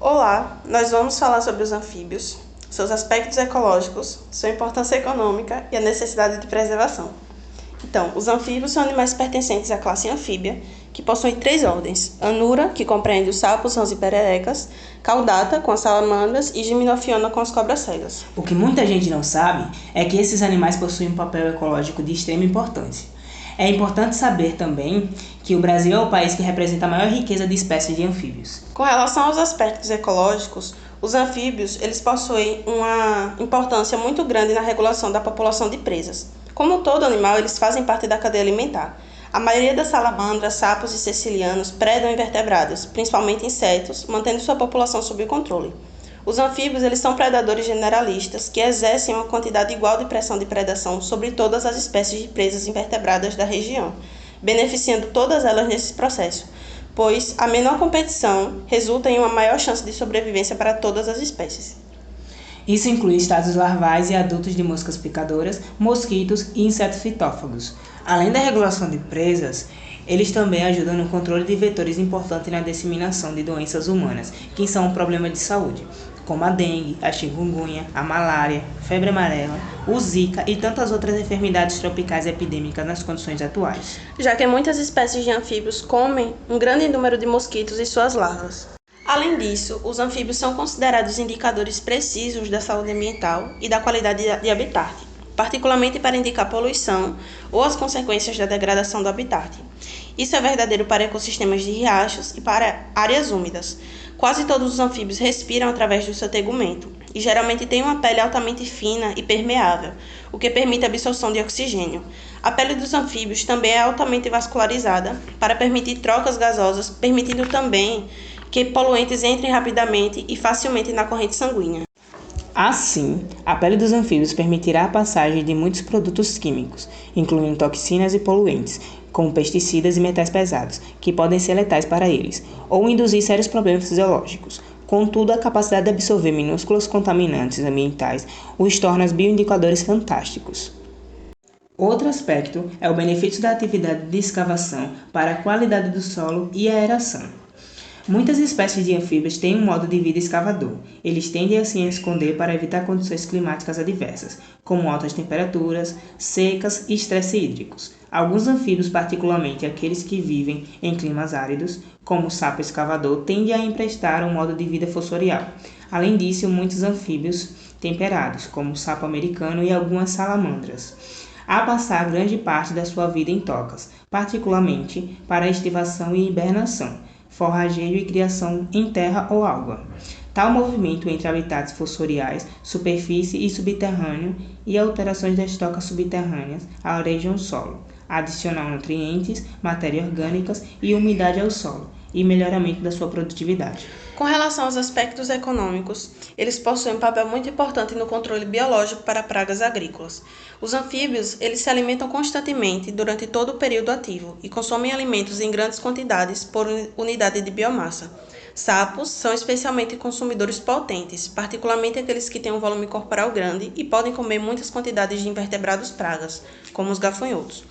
Olá, nós vamos falar sobre os anfíbios, seus aspectos ecológicos, sua importância econômica e a necessidade de preservação. Então, os anfíbios são animais pertencentes à classe anfíbia, que possuem 3 ordens: Anura, que compreende os sapos, rãs e pererecas; Caudata, com as salamandras; e Gimnophiona, com as cobras cegas. O que muita gente não sabe é que esses animais possuem um papel ecológico de extrema importância. É importante saber também que o Brasil é o país que representa a maior riqueza de espécies de anfíbios. Com relação aos aspectos ecológicos, os anfíbios eles possuem uma importância muito grande na regulação da população de presas. Como todo animal, eles fazem parte da cadeia alimentar. A maioria das salamandras, sapos e cecilianos predam invertebrados, principalmente insetos, mantendo sua população sob controle. Os anfíbios eles são predadores generalistas que exercem uma quantidade igual de pressão de predação sobre todas as espécies de presas invertebradas da região, beneficiando todas elas nesse processo, pois a menor competição resulta em uma maior chance de sobrevivência para todas as espécies. Isso inclui estados larvais e adultos de moscas picadoras, mosquitos e insetos fitófagos. Além da regulação de presas, eles também ajudam no controle de vetores importantes na disseminação de doenças humanas, que são um problema de saúde, como a dengue, a chikungunya, a malária, febre amarela, o zika e tantas outras enfermidades tropicais epidêmicas nas condições atuais. Já que muitas espécies de anfíbios comem um grande número de mosquitos e suas larvas. Além disso, os anfíbios são considerados indicadores precisos da saúde ambiental e da qualidade de habitat, particularmente para indicar poluição ou as consequências da degradação do habitat. Isso é verdadeiro para ecossistemas de riachos e para áreas úmidas. Quase todos os anfíbios respiram através do seu tegumento e geralmente têm uma pele altamente fina e permeável, o que permite a absorção de oxigênio. A pele dos anfíbios também é altamente vascularizada para permitir trocas gasosas, permitindo também que poluentes entrem rapidamente e facilmente na corrente sanguínea. Assim, a pele dos anfíbios permitirá a passagem de muitos produtos químicos, incluindo toxinas e poluentes, como pesticidas e metais pesados, que podem ser letais para eles, ou induzir sérios problemas fisiológicos. Contudo, a capacidade de absorver minúsculos contaminantes ambientais os torna bioindicadores fantásticos. Outro aspecto é o benefício da atividade de escavação para a qualidade do solo e a aeração. Muitas espécies de anfíbios têm um modo de vida escavador. Eles tendem a se esconder para evitar condições climáticas adversas, como altas temperaturas, secas e estresse hídricos. Alguns anfíbios, particularmente aqueles que vivem em climas áridos, como o sapo escavador, tendem a emprestar um modo de vida fossorial. Além disso, muitos anfíbios temperados, como o sapo americano e algumas salamandras, a passar grande parte da sua vida em tocas, particularmente para a estivação e hibernação, forrageio e criação em terra ou água. Tal movimento entre habitats fossoriais, superfície e subterrâneo e alterações das tocas subterrâneas arejam o solo, adicionam nutrientes, matérias orgânicas e umidade ao solo e melhoramento da sua produtividade. Com relação aos aspectos econômicos, eles possuem um papel muito importante no controle biológico para pragas agrícolas. Os anfíbios, eles se alimentam constantemente durante todo o período ativo e consomem alimentos em grandes quantidades por unidade de biomassa. Sapos são especialmente consumidores potentes, particularmente aqueles que têm um volume corporal grande e podem comer muitas quantidades de invertebrados pragas, como os gafanhotos.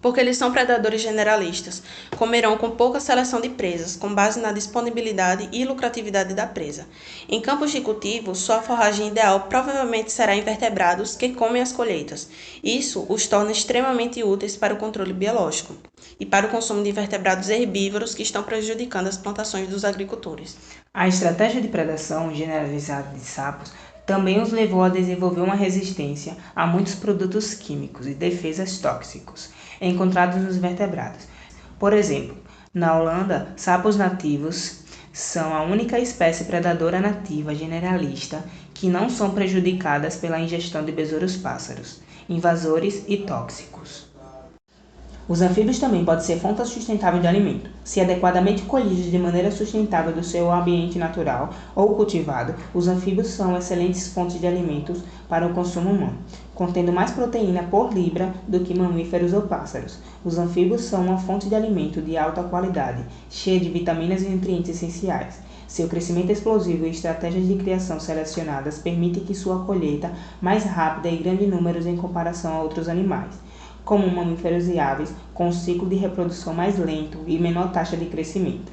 Porque eles são predadores generalistas, comerão com pouca seleção de presas, com base na disponibilidade e lucratividade da presa. Em campos de cultivo, sua forragem ideal provavelmente será invertebrados que comem as colheitas. Isso os torna extremamente úteis para o controle biológico e para o consumo de invertebrados herbívoros que estão prejudicando as plantações dos agricultores. A estratégia de predação generalizada de sapos também os levou a desenvolver uma resistência a muitos produtos químicos e defesas tóxicos encontrados nos vertebrados. Por exemplo, na Holanda, sapos nativos são a única espécie predadora nativa generalista que não são prejudicadas pela ingestão de besouros-pássaros, invasores e tóxicos. Os anfíbios também podem ser fonte sustentável de alimento. Se adequadamente colhidos de maneira sustentável do seu ambiente natural ou cultivado, os anfíbios são excelentes fontes de alimentos para o consumo humano, contendo mais proteína por libra do que mamíferos ou pássaros. Os anfíbios são uma fonte de alimento de alta qualidade, cheia de vitaminas e nutrientes essenciais. Seu crescimento explosivo e estratégias de criação selecionadas permitem que sua colheita mais rápida e grande números em comparação a outros animais, como mamíferos e aves, com um ciclo de reprodução mais lento e menor taxa de crescimento.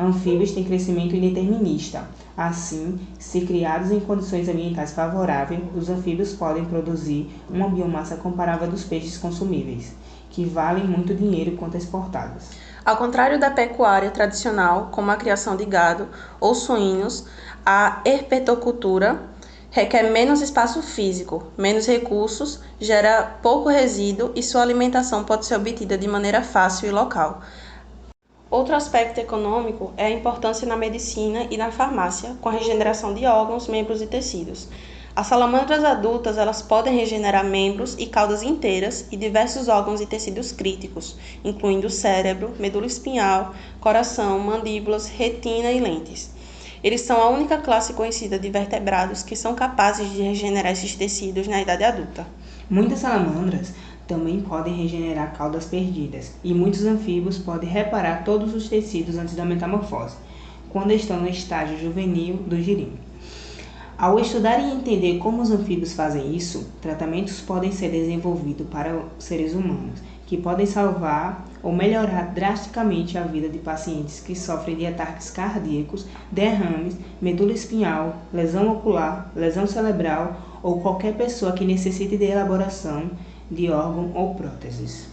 Anfíbios têm crescimento indeterminista. Assim, se criados em condições ambientais favoráveis, os anfíbios podem produzir uma biomassa comparável à dos peixes consumíveis, que valem muito dinheiro quando exportados. Ao contrário da pecuária tradicional, como a criação de gado ou suínos, a herpetocultura requer menos espaço físico, menos recursos, gera pouco resíduo e sua alimentação pode ser obtida de maneira fácil e local. Outro aspecto econômico é a importância na medicina e na farmácia, com a regeneração de órgãos, membros e tecidos. As salamandras adultas elas podem regenerar membros e caudas inteiras e diversos órgãos e tecidos críticos, incluindo cérebro, medula espinhal, coração, mandíbulas, retina e lentes. Eles são a única classe conhecida de vertebrados que são capazes de regenerar esses tecidos na idade adulta. Muitas salamandras também podem regenerar caudas perdidas, e muitos anfíbios podem reparar todos os tecidos antes da metamorfose, quando estão no estágio juvenil do girino. Ao estudar e entender como os anfíbios fazem isso, tratamentos podem ser desenvolvidos para seres humanos, que podem salvar ou melhorar drasticamente a vida de pacientes que sofrem de ataques cardíacos, derrames, medula espinhal, lesão ocular, lesão cerebral ou qualquer pessoa que necessite de elaboração de órgão ou próteses.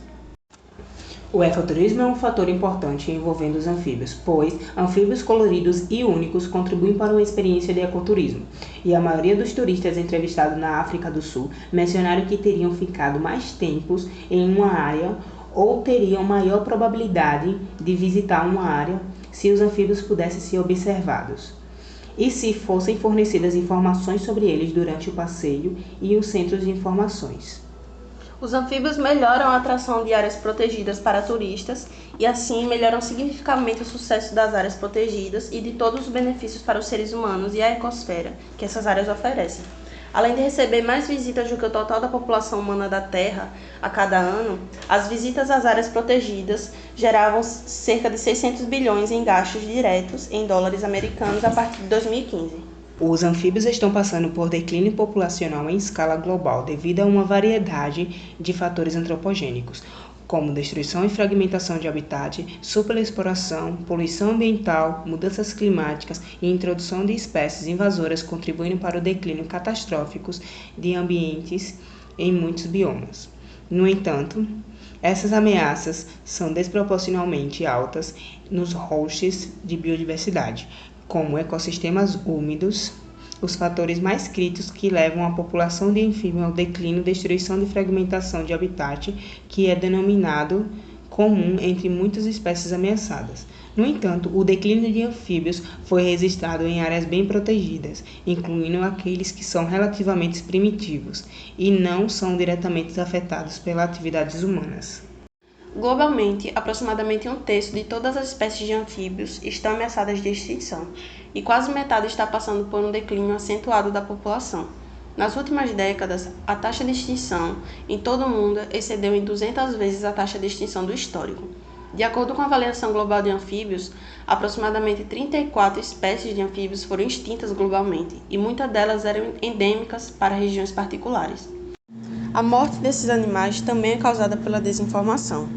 O ecoturismo é um fator importante envolvendo os anfíbios, pois anfíbios coloridos e únicos contribuem para uma experiência de ecoturismo, e a maioria dos turistas entrevistados na África do Sul mencionaram que teriam ficado mais tempos em uma área ou teriam maior probabilidade de visitar uma área se os anfíbios pudessem ser observados, e se fossem fornecidas informações sobre eles durante o passeio e os centros de informações. Os anfíbios melhoram a atração de áreas protegidas para turistas e, assim, melhoram significativamente o sucesso das áreas protegidas e de todos os benefícios para os seres humanos e a ecosfera que essas áreas oferecem. Além de receber mais visitas do que o total da população humana da Terra a cada ano, as visitas às áreas protegidas geravam cerca de 600 bilhões em gastos diretos em dólares americanos a partir de 2015. Os anfíbios estão passando por declínio populacional em escala global devido a uma variedade de fatores antropogênicos, como destruição e fragmentação de habitat, superexploração, poluição ambiental, mudanças climáticas e introdução de espécies invasoras contribuindo para o declínio catastrófico de ambientes em muitos biomas. No entanto, essas ameaças são desproporcionalmente altas nos hosts de biodiversidade, como ecossistemas úmidos, os fatores mais críticos que levam a população de anfíbios ao declínio, destruição e fragmentação de habitat, que é denominado comum entre muitas espécies ameaçadas. No entanto, o declínio de anfíbios foi registrado em áreas bem protegidas, incluindo aqueles que são relativamente primitivos e não são diretamente afetados pelas atividades humanas. Globalmente, aproximadamente 1/3 de todas as espécies de anfíbios estão ameaçadas de extinção, e quase metade está passando por um declínio acentuado da população. Nas últimas décadas, a taxa de extinção em todo o mundo excedeu em 200 vezes a taxa de extinção do histórico. De acordo com a avaliação global de anfíbios, aproximadamente 34 espécies de anfíbios foram extintas globalmente, e muitas delas eram endêmicas para regiões particulares. A morte desses animais também é causada pela desinformação.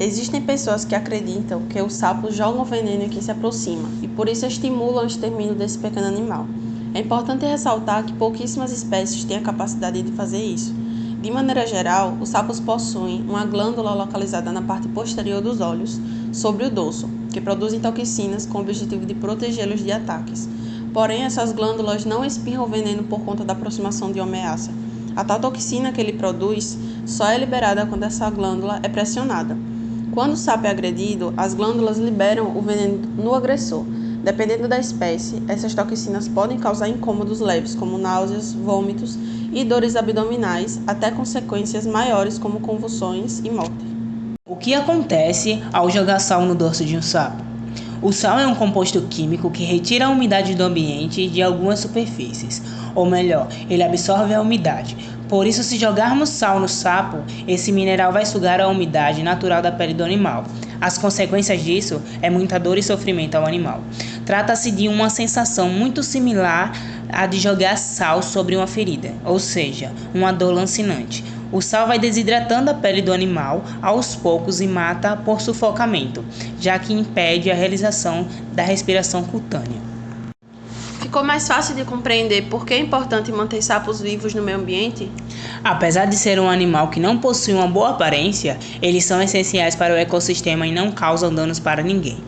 Existem pessoas que acreditam que os sapos jogam veneno em quem se aproxima e por isso estimulam o extermínio desse pequeno animal. É importante ressaltar que pouquíssimas espécies têm a capacidade de fazer isso. De maneira geral, os sapos possuem uma glândula localizada na parte posterior dos olhos, sobre o dorso, que produzem toxinas com o objetivo de protegê-los de ataques. Porém, essas glândulas não espirram o veneno por conta da aproximação de uma ameaça. A tal toxina que ele produz só é liberada quando essa glândula é pressionada. Quando o sapo é agredido, as glândulas liberam o veneno no agressor. Dependendo da espécie, essas toxinas podem causar incômodos leves, como náuseas, vômitos e dores abdominais, até consequências maiores, como convulsões e morte. O que acontece ao jogar sal no dorso de um sapo? O sal é um composto químico que retira a umidade do ambiente e de algumas superfícies, ou melhor, ele absorve a umidade. Por isso, se jogarmos sal no sapo, esse mineral vai sugar a umidade natural da pele do animal. As consequências disso é muita dor e sofrimento ao animal. Trata-se de uma sensação muito similar à de jogar sal sobre uma ferida, ou seja, uma dor lancinante. O sal vai desidratando a pele do animal aos poucos e mata por sufocamento, já que impede a realização da respiração cutânea. Ficou mais fácil de compreender por que é importante manter sapos vivos no meio ambiente? Apesar de ser um animal que não possui uma boa aparência, eles são essenciais para o ecossistema e não causam danos para ninguém.